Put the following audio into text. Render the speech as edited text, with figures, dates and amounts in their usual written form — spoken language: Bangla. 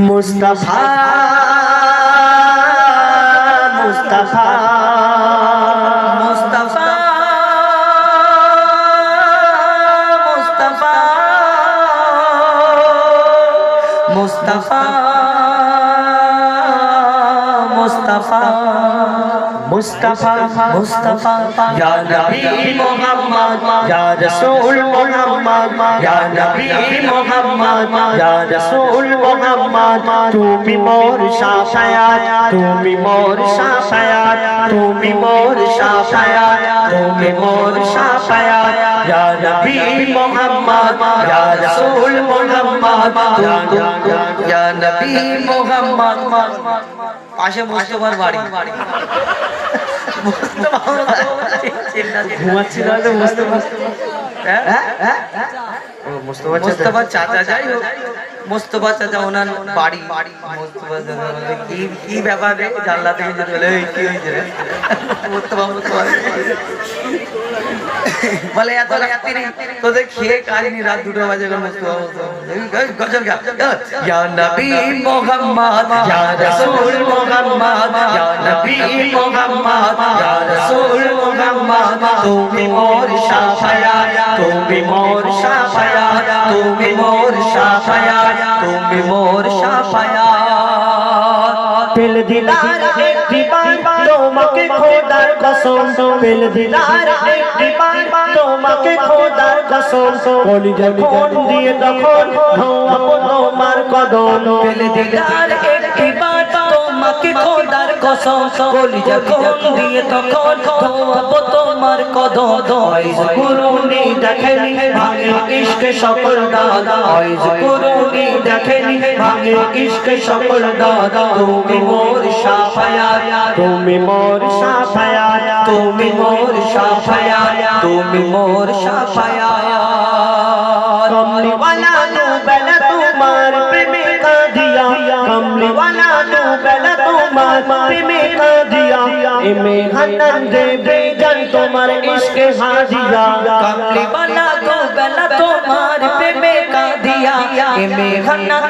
মুস্তাফা মুস্তাফা মুস্তাফা মুস্তাফা মুস্তাফা মুস্তাফা মুস্তাফা মুস্তাফা ইয়া নবী মুহাম্মদ ইয়া রাসূল মুহাম্মদ ইয়া নবী মুহাম্মদ ইয়া রাসূল মুহাম্মদ তুমি মোর শাফায়াত তুমি মোর শাফায়াত তুমি মোর শাফায়াত তুমি মোর শাফায়াত ইয়া নবী মুহাম্মদ ইয়া রাসূল মুহাম্মদ ইয়া নবী মুহাম্মদ পাশে মুস্তাফার বাড়ি ঘুমাচ্ছি না তো মুস্তাফা চাচা যাই হোক মুস্তাফা চাচা ওনার বাড়ি মুস্তাফা চাচা কি ব্যাপার রে জানলা থেকে যে বলে কি হয়েছে রে মুস্তাফা বলে এত রাত্রি তোদের খেয়ে কারিনি রাত 2টা বাজে গজল গা ইয়া নবী মুহাম্মদ ইয়া রাসূল মুহাম্মদ ইয়া নবী মুহাম্মদ ইয়া রাসূল মুহাম্মদ তুমি মোর শাফায়াত তুমি মোর শাফায়াত তুমি মোর শাফায়াত তুমি মোর শাফায়াত পেল দিলার একটি বার তোমাকে খোদার কসম পেল দিলার একটি বার তোমাকে খোদার কসম কলিজা কোন দিয়ে তখন ধোয়াবো তোমার কদম পেল দিলার একটি বার তোমাকে খোদার কসম কলিজা কোন দিয়ে তখন ধোয়াবো তোমার কদম ওয়াইজ কুরুনি দেখেনি ভাঙে ইশক সকল দাদা ওয়াইজ কুরুনি দেখেনি ভাঙে ইশক সকল দাদা তুমি মোর শাফায়াত তুমি মোর শাফায়াত তুমি মোর শাফায়াত তুমি মোর শাফায়াত কমলি ওয়ালা নো বেলা তোমার প্রেমে কা দিয়া কমলি ওয়ালা নো বেলা তোমার প্রেমে কা দিয়া এমে হানন দেবে জান তোমার ইশকে হাদিয়া কমলি ওয়ালা নো বেলা তোমার প্রেমে কা দিয়া এমে হানন